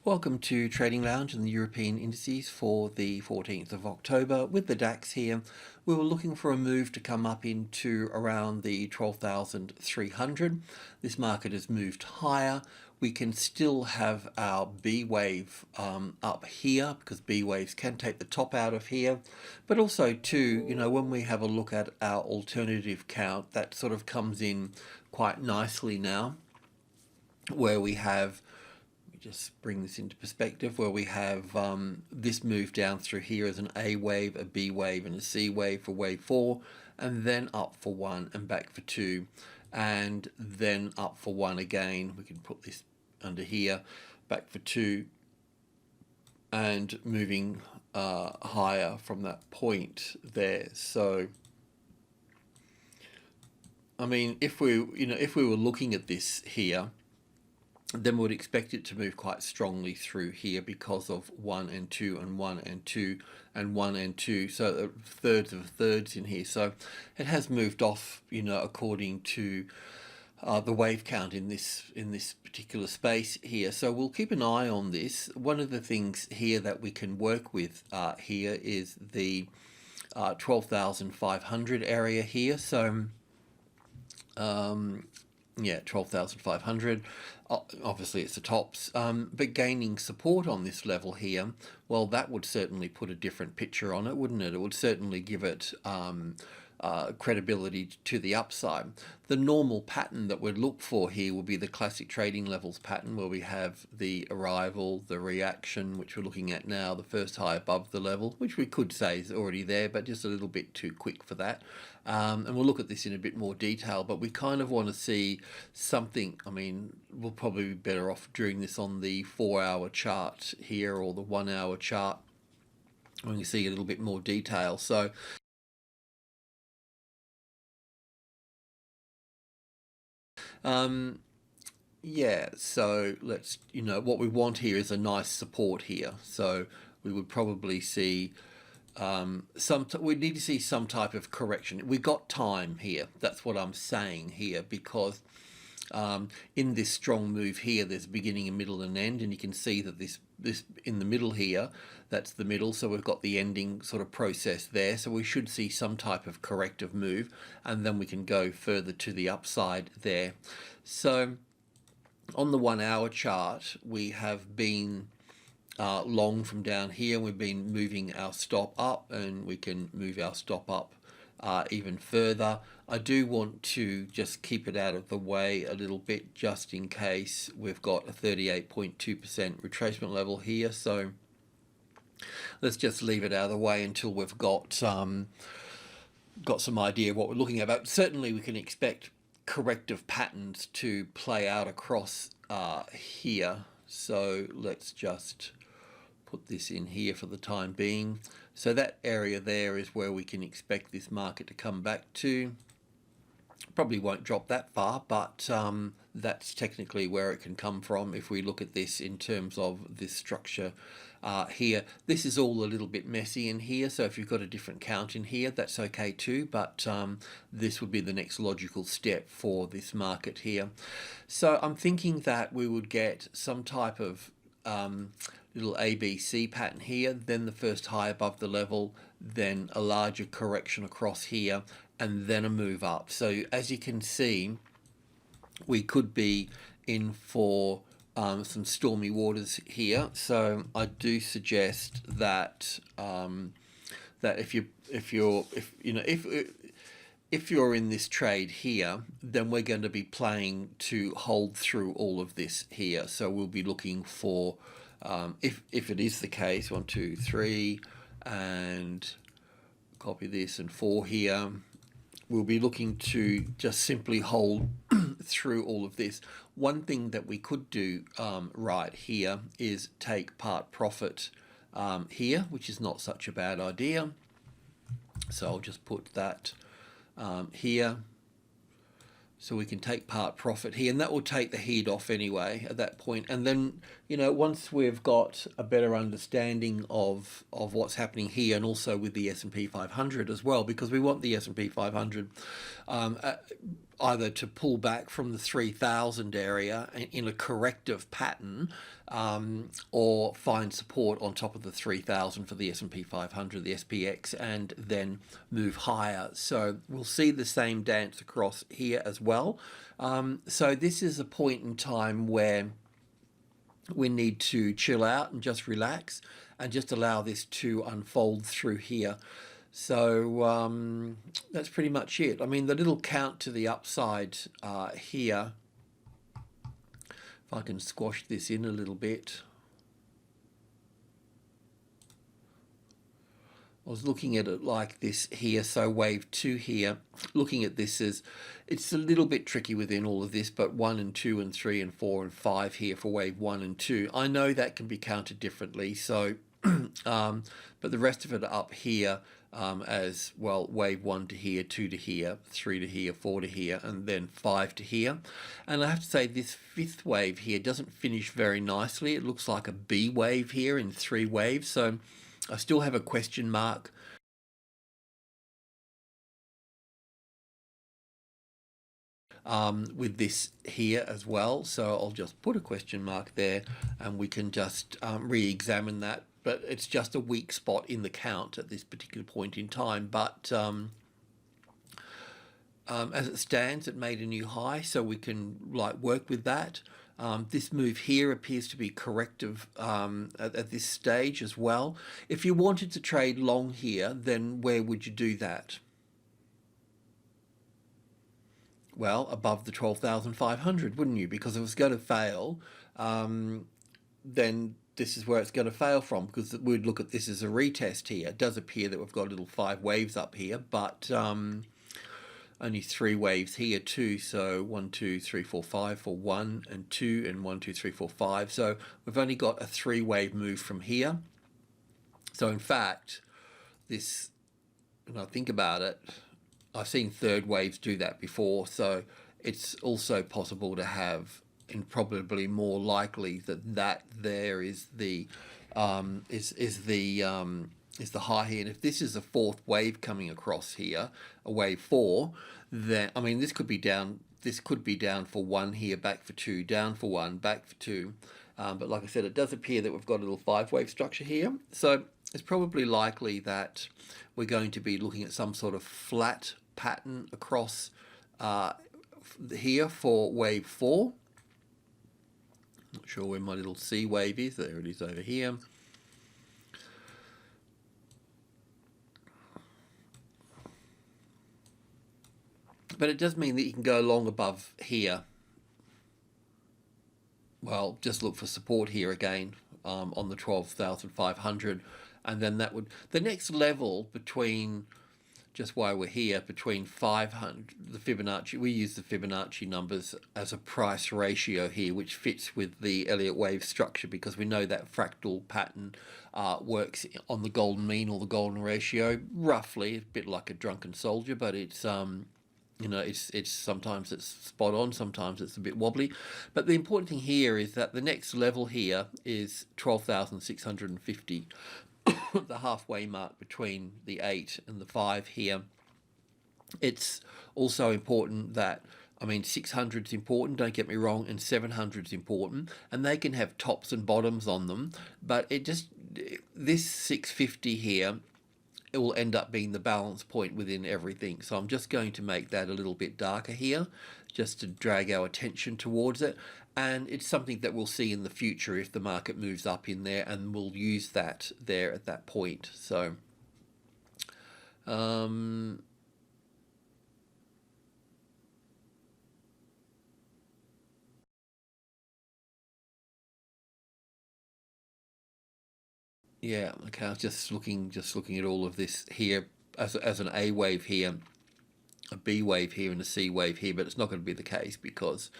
Welcome to Trading Lounge and the European indices for the 14th of October. With the DAX here, we were looking for a move to come up into around the 12,300. This market has moved higher. We can still have our B wave up here because B waves can take the top out of here. But also too, when we have a look at our alternative count, that sort of comes in quite nicely now, where we have just bring this into perspective, where we have this move down through here as an A wave, a B wave, and a C wave for wave 4, and then up for 1 and back for 2, and then up for 1 again. We can put this under here, back for 2, and moving higher from that point there. So I mean, if we were looking at this here, then we would expect it to move quite strongly through here because of 1 and 2 and 1 and 2 and 1 and 2, so thirds of thirds in here. So it has moved off, according to the wave count in this particular space here. So we'll keep an eye on this. One of the things here that we can work with here is the 12,500 area here. So yeah, 12,500. Obviously it's the tops, but gaining support on this level here, well, that would certainly put a different picture on it, wouldn't it? It would certainly give it credibility to the upside. The normal pattern that we'd look for here will be the classic trading levels pattern, where we have the arrival, the reaction, which we're looking at now, the first high above the level, which we could say is already there, but just a little bit too quick for that. And we'll look at this in a bit more detail, but we kind of want to see something. I mean, we'll probably be better off doing this on the 4-hour chart here, or the 1-hour chart, when you see a little bit more detail. So yeah, so let's, what we want here is a nice support here. So we would probably see we need to see some type of correction. We got time here. That's what I'm saying here, because in this strong move here, there's a beginning, a middle, and an end, and you can see that this in the middle here, that's the middle, so we've got the ending sort of process there. So we should see some type of corrective move, and then we can go further to the upside there. So on the 1-hour chart, we have been long from down here. We've been moving our stop up, and we can move our stop up even further. I do want to just keep it out of the way a little bit, just in case we've got a 38.2% retracement level here. So let's just leave it out of the way until we've got some idea of what we're looking at. But certainly we can expect corrective patterns to play out across here. So let's just put this in here for the time being. So that area there is where we can expect this market to come back to. Probably won't drop that far, but that's technically where it can come from if we look at this in terms of this structure here. This is all a little bit messy in here, so if you've got a different count in here, that's okay too, but this would be the next logical step for this market here. So I'm thinking that we would get some type of little ABC pattern here, then the first high above the level, then a larger correction across here, and then a move up. So as you can see, we could be in for some stormy waters here. So I do suggest that that if you're in this trade here, then we're going to be playing to hold through all of this here. So we'll be looking for, if it is the case, 1, 2, 3, and copy this, and 4 here, we'll be looking to just simply hold through all of this. One thing that we could do right here is take part profit here, which is not such a bad idea. So I'll just put that here, so we can take part profit here, and that will take the heat off anyway at that point. And then, once we've got a better understanding of what's happening here, and also with the S&P 500 as well, because we want the S&P 500 either to pull back from the 3000 area in a corrective pattern, or find support on top of the 3000 for the S&P 500, the SPX, and then move higher. So we'll see the same dance across here as well. So this is a point in time where we need to chill out and just relax and just allow this to unfold through here. So that's pretty much it. I mean, the little count to the upside here, if I can squash this in a little bit. I was looking at it like this here, so wave 2 here, looking at this as, it's a little bit tricky within all of this, but 1 and 2 and 3 and 4 and 5 here for wave 1 and 2. I know that can be counted differently, so, but the rest of it up here as, well, wave 1 to here, 2 to here, 3 to here, 4 to here, and then 5 to here. And I have to say this 5th wave here doesn't finish very nicely. It looks like a B wave here in 3 waves, so I still have a question mark with this here as well. So I'll just put a question mark there and we can just re-examine that. But it's just a weak spot in the count at this particular point in time. But as it stands, it made a new high, so we can work with that. This move here appears to be corrective at this stage as well. If you wanted to trade long here, then where would you do that? Well, above the 12,500, wouldn't you? Because if it's going to fail, then this is where it's going to fail from, because we'd look at this as a retest here. It does appear that we've got little 5 waves up here, but only 3 waves here too, so 1, 2, 3, 4, 5 for 1 and 2 and 1, 2, 3, 4, 5. So we've only got a 3 wave move from here. So in fact, this, when I think about it, I've seen 3rd waves do that before, so it's also possible to have, and probably more likely that there is the is the high here. And if this is a 4th wave coming across here, a wave 4, then I mean this could be down. This could be down for 1 here, back for 2, down for 1, back for 2. But like I said, it does appear that we've got a little 5 wave structure here. So it's probably likely that we're going to be looking at some sort of flat pattern across here for wave 4. Not sure where my little C wave is. There it is over here. But it does mean that you can go long above here. Well, just look for support here again on the 12,500, and then that would, the next level between, just while we're here, between 500, the Fibonacci, we use the Fibonacci numbers as a price ratio here, which fits with the Elliott wave structure, because we know that fractal pattern works on the golden mean or the golden ratio, roughly, a bit like a drunken soldier, but it's you know, it's sometimes it's spot on, sometimes it's a bit wobbly. But the important thing here is that the next level here is 12,650. The halfway mark between the 8 and the 5 here. It's also important that, I mean, 600 is important, don't get me wrong, and 700 is important, and they can have tops and bottoms on them, but it just, this 650 here, it will end up being the balance point within everything. So I'm just going to make that a little bit darker here, just to drag our attention towards it. And it's something that we'll see in the future if the market moves up in there, and we'll use that there at that point. So yeah, okay, I was just looking at all of this here as an A wave here, a B wave here, and a C wave here, but it's not going to be the case because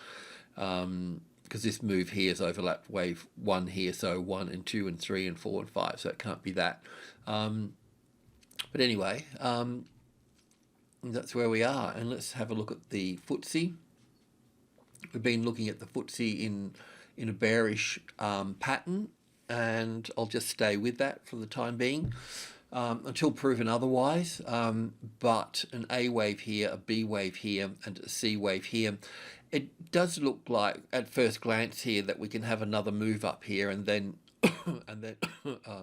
this move here has overlapped wave 1 here, so 1 and 2 and 3 and 4 and 5, so it can't be that. But anyway, that's where we are, and let's have a look at the FTSE. We've been looking at the FTSE in a bearish pattern, and I'll just stay with that for the time being. until proven otherwise. But an A wave here, a B wave here, and a C wave here. It does look like at first glance here that we can have another move up here and then and then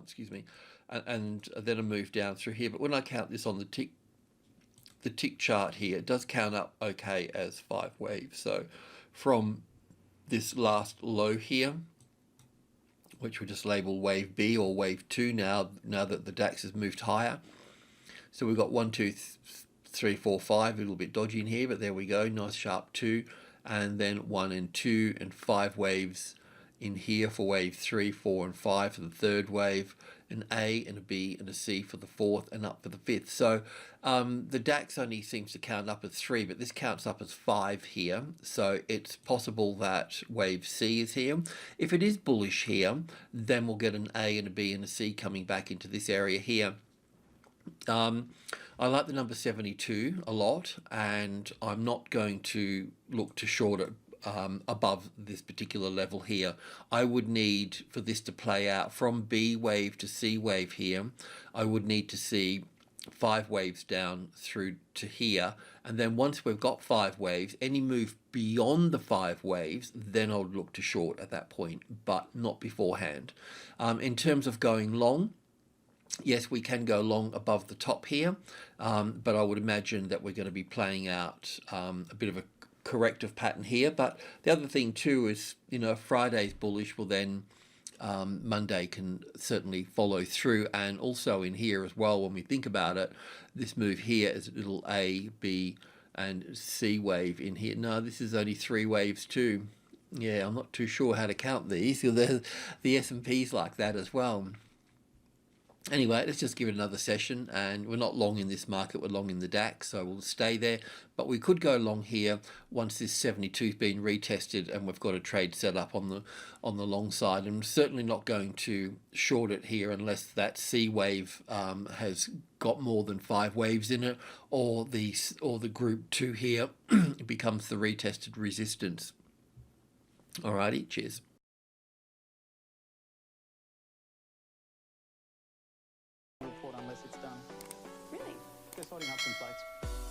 excuse me, and then a move down through here. But when I count this on the tick chart here, it does count up okay as 5 waves. So from this last low here, which we'll just label wave B or wave 2 now that the DAX has moved higher. So we've got 1, 2, 3, 4, 5, a little bit dodgy in here, but there we go, nice sharp 2, and then 1 and 2 and 5 waves in here for wave 3, 4 and 5 for the third wave, an A and a B and a C for the fourth, and up for the fifth. So the DAX only seems to count up as 3, but this counts up as 5 here. So it's possible that wave C is here. If it is bullish here, then we'll get an A and a B and a C coming back into this area here. I like the number 72 a lot, and I'm not going to look to short it above this particular level here. I would need for this to play out from B wave to C wave here. I would need to see 5 waves down through to here, and then once we've got 5 waves, any move beyond the 5 waves, then I would look to short at that point, but not beforehand. In terms of going long, yes, we can go long above the top here, but I would imagine that we're going to be playing out a bit of a corrective pattern here. But the other thing too is, if Friday's bullish, well then Monday can certainly follow through. And also in here as well, when we think about it, this move here is a little A, B and C wave in here. No, this is only 3 waves too. Yeah, I'm not too sure how to count these. The S&P's like that as well. Anyway, let's just give it another session, and we're not long in this market, we're long in the DAX, so we'll stay there. But we could go long here once this 72's been retested and we've got a trade set up on the long side. And I'm certainly not going to short it here unless that C wave has got more than 5 waves in it, or the group 2 here becomes the retested resistance. Alrighty, cheers. Report unless it's done. Really? They're sorting out some flights.